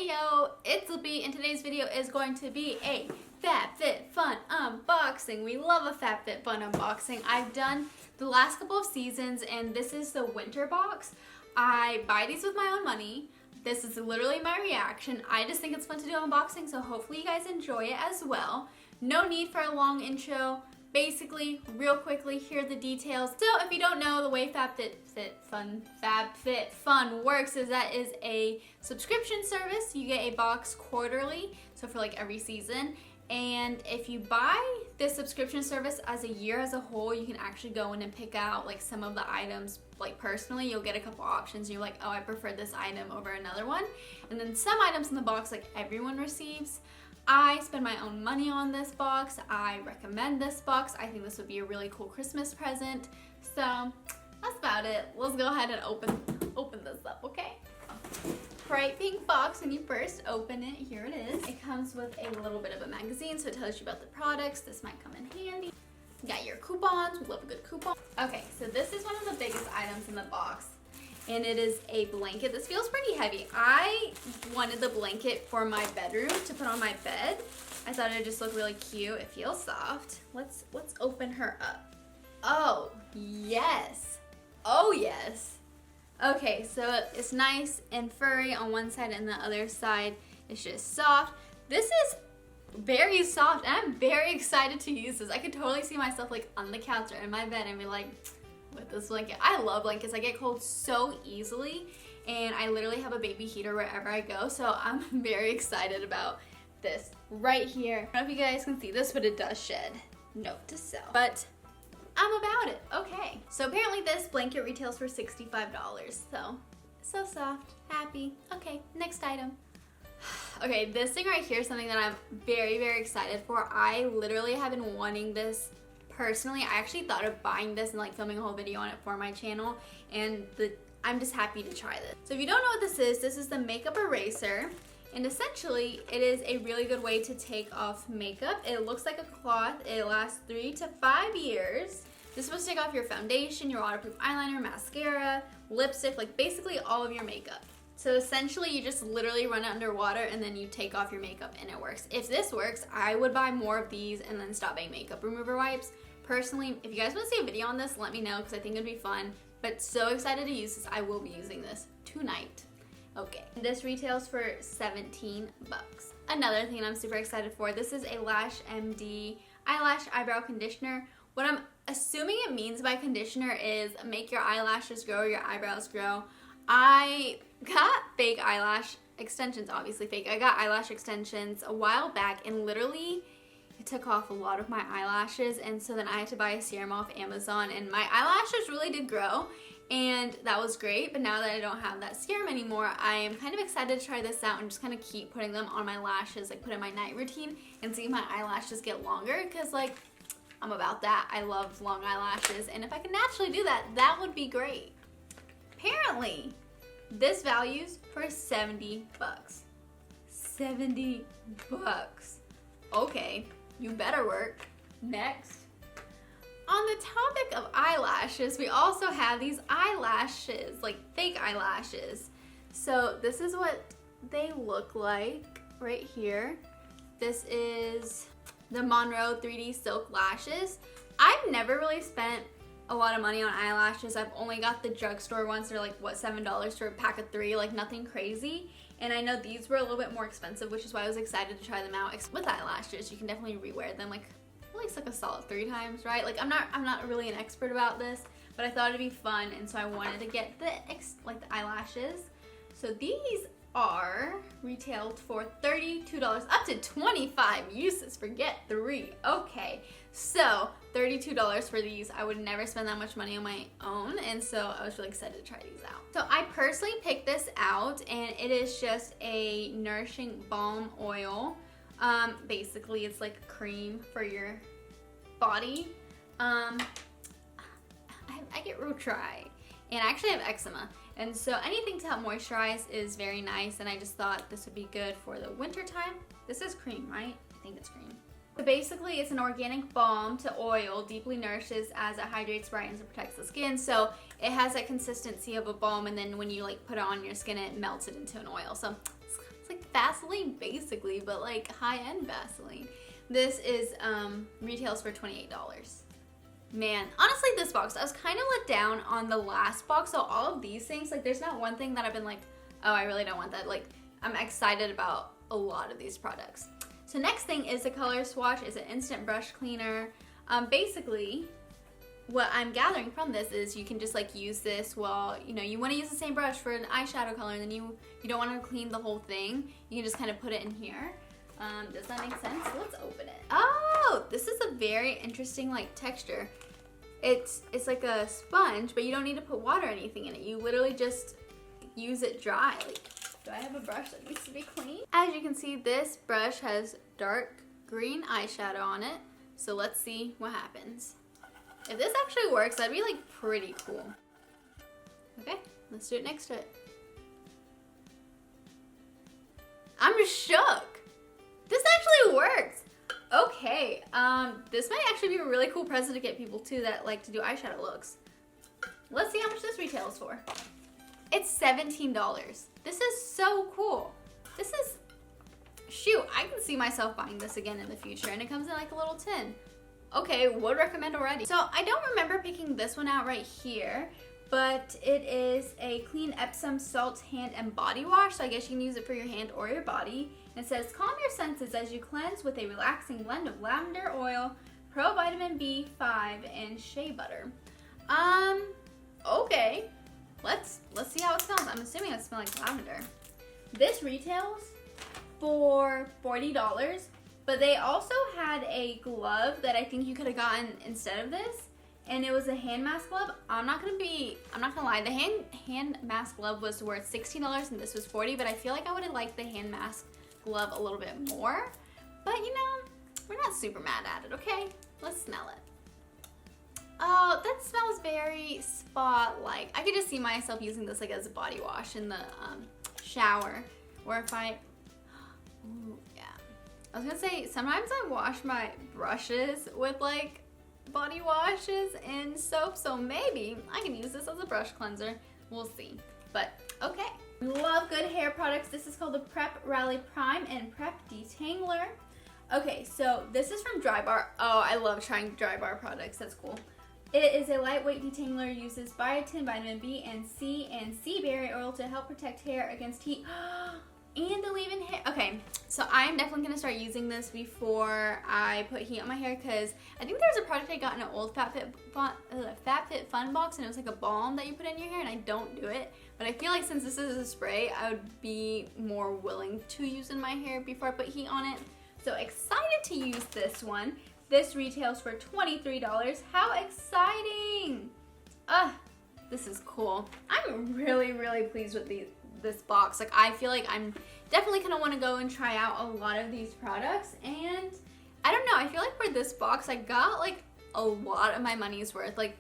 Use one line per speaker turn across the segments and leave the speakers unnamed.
Hey yo, it's Lippy, and today's video is going to be a Fabfitfun unboxing. We love a Fabfitfun unboxing. I've done the last couple of seasons, and this is the winter box. I buy these with my own money. This is literally my reaction. I just think it's fun to do unboxing, so hopefully you guys enjoy it as well. No need for a long intro. Basically, real quickly, here are the details. So if you don't know, the way Fabfitfun works is that is a subscription service. You get a box quarterly, so for like every season. And if you buy this subscription service as a year as a whole, you can actually go in and pick out like some of the items. Like personally, you'll get a couple options and you're like, oh, I prefer this item over another one. And then some items in the box like everyone receives. I spend my own money on this box. I recommend this box. I think this would be a really cool Christmas present. So that's about it. Let's go ahead and open this up, okay? Bright pink box when you first open it. Here it is. It comes with a little bit of a magazine, so it tells you about the products. This might come in handy. You got your coupons. We love a good coupon. Okay, so this is one of the biggest items in the box, and it is a blanket. This feels pretty heavy. I wanted the blanket for my bedroom to put on my bed. I thought it'd just look really cute. It feels soft. Let's open her up. Oh, yes. Oh, yes. Okay, so it's nice and furry on one side, and the other side is just soft. This is very soft, and I'm very excited to use this. I could totally see myself like on the couch or in my bed and be like, with this blanket. I love blankets. I get cold so easily, and I literally have a baby heater wherever I go, so I'm very excited about this right here. I don't know if you guys can see this, but it does shed. Note to self. But I'm about it. Okay. So apparently this blanket retails for $65. So soft, happy. Okay, next item. Okay, this thing right here is something that I'm very, very excited for. I literally have been wanting this personally. I actually thought of buying this and like filming a whole video on it for my channel, and I'm just happy to try this. So if you don't know what this is the makeup eraser, and essentially it is a really good way to take off makeup. It looks like a cloth. It lasts 3 to 5 years. This is supposed to take off your foundation, your waterproof eyeliner, mascara, lipstick, like basically all of your makeup. So essentially you just literally run it under water and then you take off your makeup and it works. If this works, I would buy more of these and then stop buying makeup remover wipes. Personally, if you guys want to see a video on this, let me know because I think it'd be fun. But so excited to use this. I will be using this tonight. Okay, this retails for $17. Another thing I'm super excited for, this is a LashesMD eyelash eyebrow conditioner. What I'm assuming it means by conditioner is make your eyelashes grow, your eyebrows grow. I got fake eyelash extensions, obviously fake. I got eyelash extensions a while back, and literally it took off a lot of my eyelashes, and so then I had to buy a serum off Amazon, and my eyelashes really did grow, and that was great. But now that I don't have that serum anymore, I am kind of excited to try this out and just kind of keep putting them on my lashes, like put in my night routine and see my eyelashes get longer, because like I'm about that. I love long eyelashes, and if I can naturally do that, that would be great. Apparently, this values for $70. $70. Okay, you better work. Next. On the topic of eyelashes, we also have these eyelashes, like fake eyelashes. So this is what they look like right here. This is the Monroe 3D Silk Lashes. I've never really spent a lot of money on eyelashes. I've only got the drugstore ones. They're like, what, $7 for a pack of 3, like nothing crazy. And I know these were a little bit more expensive, which is why I was excited to try them out. With eyelashes, you can definitely rewear them like at least like a solid 3 times, right? Like I'm not really an expert about this, but I thought it'd be fun, and so I wanted to get the eyelashes. So these are retailed for $32, up to 25 uses, forget 3. Okay, so $32 for these. I would never spend that much money on my own, and so I was really excited to try these out. So I personally picked this out, and it is just a nourishing balm oil. Basically it's like a cream for your body. I get real dry, and I actually have eczema, and so anything to help moisturize is very nice, and I just thought this would be good for the winter time. This is cream, right? I think it's cream. But basically it's an organic balm to oil, deeply nourishes as it hydrates, brightens, and protects the skin. So it has that consistency of a balm, and then when you like put it on your skin, it melts it into an oil. So it's like Vaseline basically, but like high-end Vaseline. This is retails for $28. Man, honestly, this box, I was kind of let down on the last box. So all of these things, like there's not one thing that I've been like, oh, I really don't want that. Like I'm excited about a lot of these products. So next thing is the Color Swatch. It's an instant brush cleaner. Basically, what I'm gathering from this is you can just like use this while, you know, you want to use the same brush for an eyeshadow color and then you don't want to clean the whole thing. You can just kind of put it in here. Does that make sense? Let's open it. Oh, this is a very interesting like texture. It's like a sponge, but you don't need to put water or anything in it. You literally just use it dry. Like, do I have a brush that needs to be clean? As you can see, this brush has dark green eyeshadow on it. So let's see what happens. If this actually works, that'd be like pretty cool. Okay, let's do it next to it. I'm shook. This actually works. Okay, this might actually be a really cool present to get people too that like to do eyeshadow looks. Let's see how much this retails for. It's $17. This is so cool. This is, shoot, I can see myself buying this again in the future, and it comes in like a little tin. Okay, would recommend already. So I don't remember picking this one out right here, but it is a clean Epsom salt hand and body wash. So I guess you can use it for your hand or your body. And it says, calm your senses as you cleanse with a relaxing blend of lavender oil, pro vitamin B5, and shea butter. Okay. Let's see how it smells. I'm assuming it smells like lavender. This retails for $40, but they also had a glove that I think you could have gotten instead of this, and it was a hand mask glove. I'm not gonna lie, the hand mask glove was worth $16 and this was $40, but I feel like I would have liked the hand mask glove a little bit more. But you know, we're not super mad at it, okay? Let's smell it. Oh, that smells very spa-like. I could just see myself using this like as a body wash in the shower, or if ooh, yeah. I was gonna say, sometimes I wash my brushes with like body washes and soap, so maybe I can use this as a brush cleanser. We'll see, but okay. We love good hair products. This is called the Prep Rally Prime and Prep Detangler. Okay, so this is from Drybar. Oh, I love trying Drybar products, that's cool. It is a lightweight detangler, uses biotin, vitamin B and sea berry oil to help protect hair against heat and to leave in hair. Okay, so I'm definitely gonna start using this before I put heat on my hair, because I think there's a product I got in an old Fabfitfun box, and it was like a balm that you put in your hair, and I don't do it. But I feel like since this is a spray, I would be more willing to use in my hair before I put heat on it. So excited to use this one. This retails for $23. How exciting! This is cool. I'm really, really pleased with this box. Like, I feel like I'm definitely gonna want to go and try out a lot of these products. And I don't know, I feel like for this box, I got like a lot of my money's worth. Like,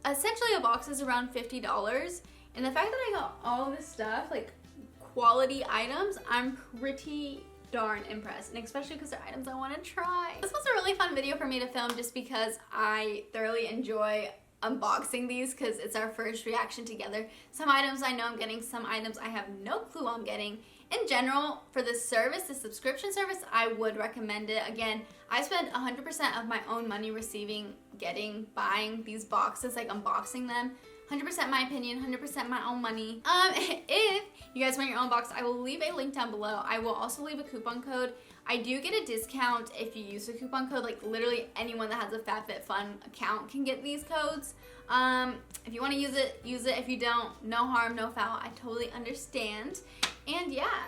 essentially a box is around $50. And the fact that I got all this stuff, like quality items, I'm pretty darn impressed, and especially because they're items I want to try. This was a really fun video for me to film just because I thoroughly enjoy unboxing these, because it's our first reaction together. Some items I know I'm getting, some items I have no clue I'm getting. In general, for this service, the subscription service, I would recommend it. Again, I spend 100% of my own money receiving, getting, buying these boxes, like unboxing them. 100% my opinion, 100% my own money. If you guys want your own box, I will leave a link down below. I will also leave a coupon code. I do get a discount if you use the coupon code. Like, literally anyone that has a Fabfitfun account can get these codes. If you want to use it, use it. If you don't, no harm, no foul. I totally understand. And yeah,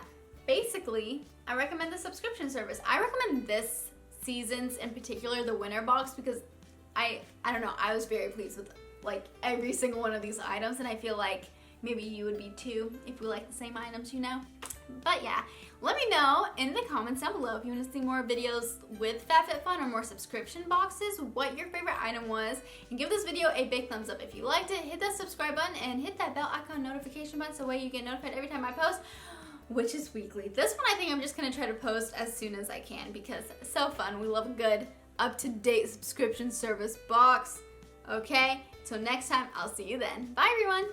basically, I recommend the subscription service. I recommend this season's, in particular, the winter box, because I don't know, I was very pleased with like every single one of these items, and I feel like maybe you would be too if we like the same items, you know. But yeah, let me know in the comments down below if you want to see more videos with Fabfitfun or more subscription boxes, what your favorite item was, and give this video a big thumbs up if you liked it. Hit that subscribe button and hit that bell icon notification button so that way you get notified every time I post, which is weekly. This one I think I'm just gonna try to post as soon as I can because it's so fun. We love a good up-to-date subscription service box. Okay, till next time, I'll see you then. Bye everyone.